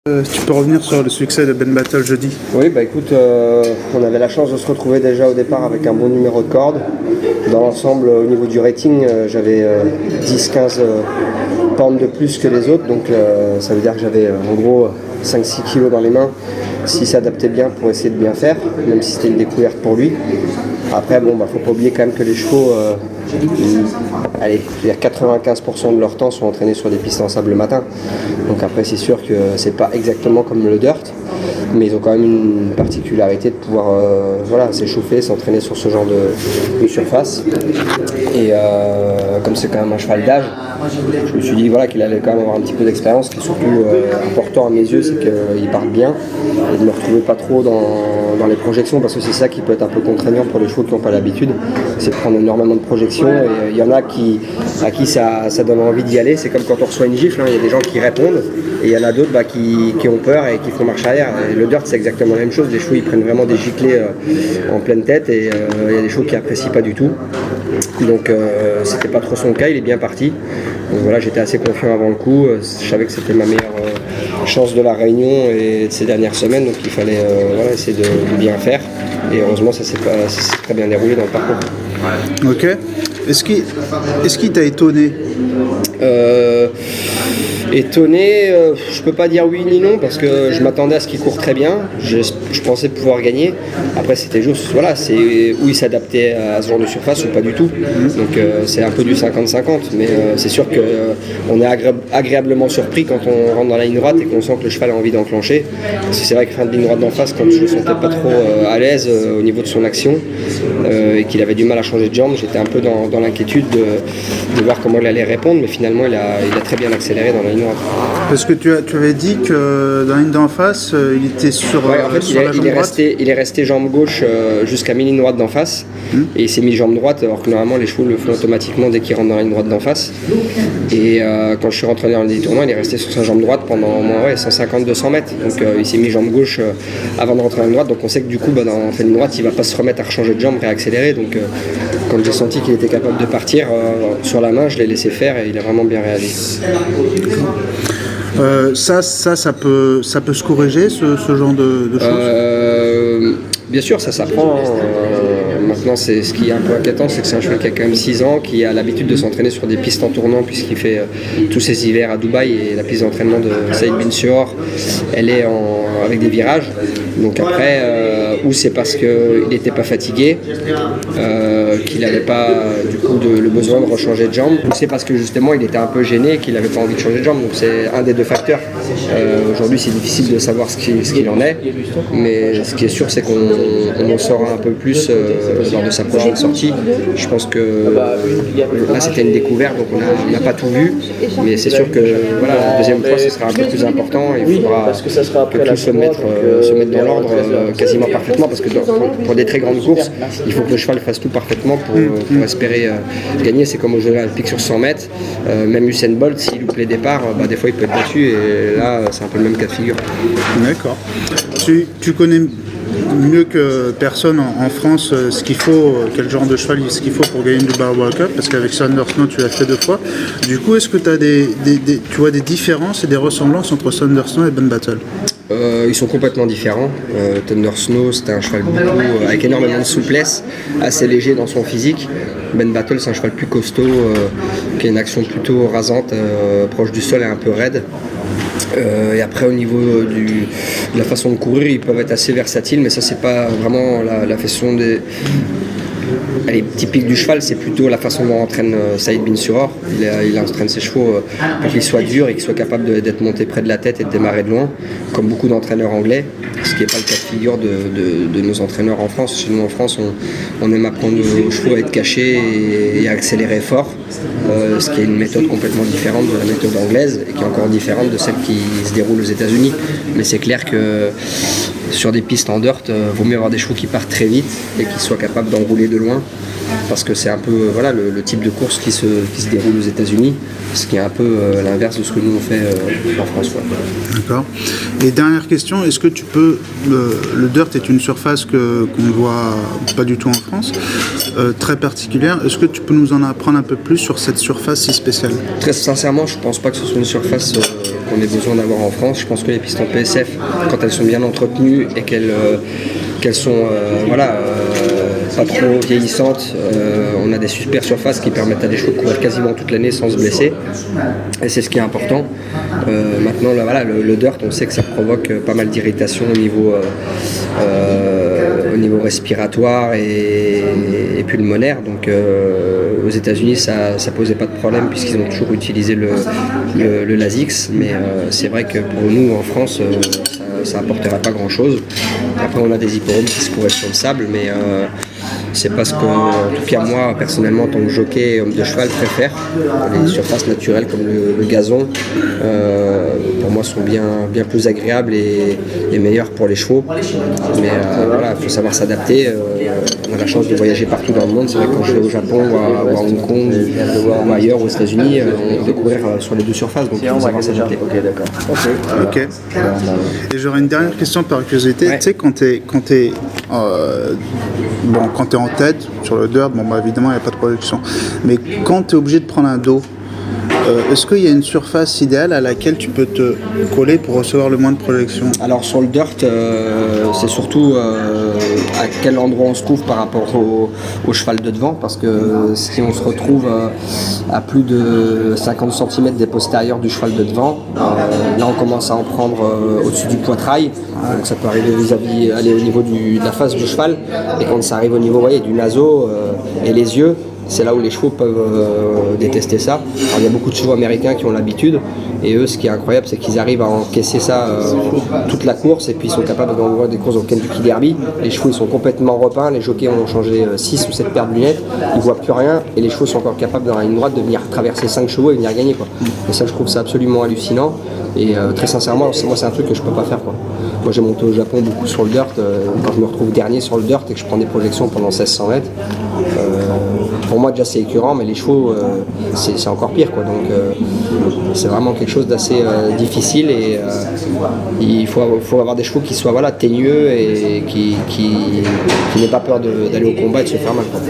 Tu peux revenir sur le succès de Ben Battle jeudi? Oui, bah écoute, on avait la chance de se retrouver déjà au départ avec un bon numéro de corde. Dans l'ensemble, au niveau du rating, j'avais 10-15 pounds de plus que les autres, donc ça veut dire que j'avais en gros 5-6 kilos dans les mains s'il s'adaptait bien pour essayer de bien faire, même si c'était une découverte pour lui. Après, bon, faut pas oublier quand même que les chevaux, allez, je veux dire 95% de leur temps sont entraînés sur des pistes en sable le matin. Donc après, c'est sûr que c'est pas exactement comme le dirt, mais ils ont quand même une particularité de pouvoir s'échauffer, s'entraîner sur ce genre de surface. Et comme c'est quand même un cheval d'âge, je me suis dit qu'il allait quand même avoir un petit peu d'expérience. Ce qui est surtout important à mes yeux, c'est qu'il parte bien et de ne me retrouver pas trop dans les projections, parce que c'est ça qui peut être un peu contraignant pour les chevaux qui n'ont pas l'habitude, c'est de prendre énormément de projections. Et il y en a à qui ça donne envie d'y aller. C'est comme quand on reçoit une gifle, il y a des gens qui répondent et il y en a d'autres qui ont peur et qui font marche arrière. Et le dirt, c'est exactement la même chose. Les chevaux ils prennent vraiment des giclées en pleine tête, et il y a des chevaux qui n'apprécient pas du tout. Donc c'était pas trop son cas, il est bien parti. Donc voilà, j'étais assez confiant avant le coup. Je savais que c'était ma meilleure chance de la réunion et de ces dernières semaines, donc il fallait essayer de bien faire. Et heureusement, ça s'est très bien déroulé dans le parcours. Ok. Est-ce qu'il t'a étonné? Étonné, je peux pas dire oui ni non, parce que je m'attendais à ce qu'il court très bien. Je pensais pouvoir gagner. Après, c'était juste, c'est où il s'adaptait à ce genre de surface ou pas du tout. Donc c'est un peu du 50-50, mais c'est sûr qu'on est agréablement surpris quand on rentre dans la ligne droite et qu'on sent que le cheval a envie d'enclencher. Parce que c'est vrai que fin de ligne droite d'en face, quand je ne me sentais pas trop à l'aise au niveau de son action et qu'il avait du mal à changer de jambe, j'étais un peu dans l'inquiétude de voir comment il allait répondre, mais finalement il a très bien accéléré dans la ligne droite. Parce que tu avais dit que dans la ligne d'en face, il était sur la jambe droite. Il est resté jambe gauche jusqu'à mi-ligne droite d'en face, et il s'est mis jambe droite, alors que normalement les chevaux le font automatiquement dès qu'ils rentrent dans la ligne droite d'en face. Et quand je suis rentré dans le détournement, il est resté sur sa jambe droite pendant au moins 150-200 mètres. Donc il s'est mis jambe gauche avant de rentrer dans la ligne droite. Donc on sait que du coup, dans la ligne droite, il ne va pas se remettre à rechanger de jambe, réaccélérer. Donc quand j'ai senti qu'il était capable de partir sur la main, je l'ai laissé faire et il a vraiment bien réagi. Ça peut se corriger, ce genre de choses? Bien sûr, ça s'apprend. Maintenant, c'est ce qui est un peu inquiétant, c'est que c'est un cheval qui a quand même 6 ans, qui a l'habitude de s'entraîner sur des pistes en tournant, puisqu'il fait tous ses hivers à Dubaï, et la piste d'entraînement de Saïd Bin Suor, elle est avec des virages. Donc après, ou c'est parce qu'il n'était pas fatigué, qu'il n'avait pas du coup le besoin de rechanger de jambe, ou c'est parce que justement il était un peu gêné, qu'il n'avait pas envie de changer de jambe. Donc c'est un des deux facteurs. Aujourd'hui, c'est difficile de savoir ce qu'il en est, mais ce qui est sûr, c'est qu'on en saura un peu plus lors de sa prochaine sortie. Je pense que là c'était une découverte, donc on n'a pas tout vu, mais c'est sûr que la deuxième fois ce sera un peu plus important, et il faudra que tout se mette dans l'ordre quasiment parfaitement, parce que pour des très grandes courses, il faut que le cheval fasse tout parfaitement pour espérer gagner. C'est comme aux Jeux Olympiques sur 100 mètres, même Usain Bolt, s'il loupe les départs, des fois il peut être battu, et là c'est un peu le même cas de figure. D'accord. Tu connais mieux que personne en France ce qu'il faut, quel genre de cheval ce qu'il faut pour gagner du Bar World Cup, parce qu'avec Thunder Snow tu l'as fait 2 fois. Du coup, est-ce que tu as tu vois des différences et des ressemblances entre Thunder Snow et Ben Battle? Ils sont complètement différents. Thunder Snow, c'était un cheval avec énormément de souplesse, assez léger dans son physique. Ben Battle, c'est un cheval plus costaud, qui a une action plutôt rasante, proche du sol et un peu raide. Et après, au niveau de la façon de courir, ils peuvent être assez versatiles, mais ça c'est pas vraiment la façon typique du cheval, c'est plutôt la façon dont entraîne Saïd Bin Suor. Il entraîne ses chevaux pour qu'ils soient durs et qu'ils soient capables d'être montés près de la tête et de démarrer de loin, comme beaucoup d'entraîneurs anglais, ce qui n'est pas le cas de figure de nos entraîneurs en France. Chez nous en France, on aime apprendre aux chevaux à être cachés et à accélérer fort, ce qui est une méthode complètement différente de la méthode anglaise, et qui est encore différente de celle qui se déroule aux États-Unis. Mais c'est clair que sur des pistes en dirt, vaut mieux avoir des chevaux qui partent très vite et qui soient capables d'enrouler de loin, parce que c'est un peu le type de course qui se déroule aux États-Unis, ce qui est un peu l'inverse de ce que nous on fait en France. D'accord. Et dernière question, est-ce que tu peux, le dirt est une surface qu'on ne voit pas du tout en France, très particulière, est-ce que tu peux nous en apprendre un peu plus sur cette surface si spéciale? Très sincèrement, je ne pense pas que ce soit une surface qu'on ait besoin d'avoir en France. Je pense que les pistons PSF, quand elles sont bien entretenues et qu'elles sont pas trop vieillissantes, on a des super surfaces qui permettent à des chevaux de courir quasiment toute l'année sans se blesser, et c'est ce qui est important. Maintenant là, le dirt, on sait que ça provoque pas mal d'irritation au niveau respiratoire et pulmonaire, donc aux États-Unis ça posait pas de problème puisqu'ils ont toujours utilisé le Lasix, mais c'est vrai que pour nous en France ça apportera pas grand chose. Après on a des hippopotames qui se courent sur le sable, mais c'est parce que, en tout cas moi personnellement en tant que jockey et homme de cheval, préfère les surfaces naturelles comme le gazon. Pour moi sont bien plus agréables et meilleures pour les chevaux, mais voilà, il faut savoir s'adapter. On a la chance de voyager partout dans le monde. C'est vrai que quand je vais au Japon ou à Hong Kong ou ailleurs aux États-Unis, on peut courir sur les deux surfaces, donc il faut savoir s'adapter. Ok, d'accord. Ok. Et j'aurais une dernière question par curiosité. Ouais. Tu sais, quand t'es en tête sur le dirt, évidemment il n'y a pas de projection. Mais quand tu es obligé de prendre un dos, est-ce qu'il y a une surface idéale à laquelle tu peux te coller pour recevoir le moins de projection? Alors sur le dirt, c'est surtout à quel endroit on se trouve par rapport au cheval de devant, parce que si on se retrouve à plus de 50 cm des postérieurs du cheval de devant, là on commence à en prendre au-dessus du poitrail, donc ça peut arriver aller au niveau de la face du cheval, et quand ça arrive au niveau du naseau et les yeux, c'est là où les chevaux peuvent détester ça. Alors, il y a beaucoup de chevaux américains qui ont l'habitude, et eux, ce qui est incroyable, c'est qu'ils arrivent à encaisser ça toute la course, et puis ils sont capables d'envoyer des courses au Kentucky Derby. Les chevaux ils sont complètement repeints, les jockeys ont changé 6 ou 7 paires de lunettes, ils voient plus rien, et les chevaux sont encore capables dans la ligne droite de venir traverser 5 chevaux et venir gagner, quoi. Et ça, je trouve ça absolument hallucinant, et très sincèrement, moi c'est un truc que je peux pas faire, quoi. Moi j'ai monté au Japon beaucoup sur le dirt, quand je me retrouve dernier sur le dirt et que je prends des projections pendant 1600 mètres, pour moi déjà c'est écœurant, mais les chevaux c'est encore pire, quoi. Donc c'est vraiment quelque chose d'assez difficile, et il faut avoir des chevaux qui soient teigneux et qui n'aient pas peur d'aller au combat et de se faire mal, quoi.